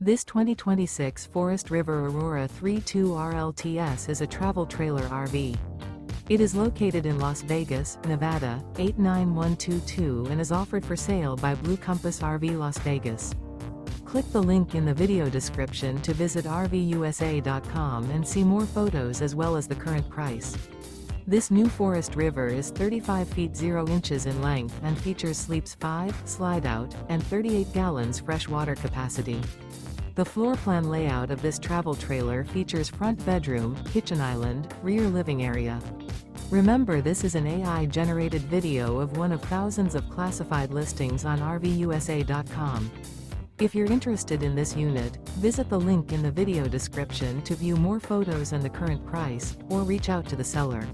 This 2026 Forest River Aurora 32 RLTS is a travel trailer RV. It is located in Las Vegas, Nevada, 89122 and is offered for sale by Blue Compass RV Las Vegas. Click the link in the video description to visit RVUSA.com and see more photos as well as the current price. This new Forest River is 35 feet 0 inches in length and features sleeps 5, slide-out, and 38 gallons fresh water capacity. The floor plan layout of this travel trailer features front bedroom, kitchen island, rear living area. Remember, this is an AI-generated video of one of thousands of classified listings on RVUSA.com. If you're interested in this unit, visit the link in the video description to view more photos and the current price, or reach out to the seller.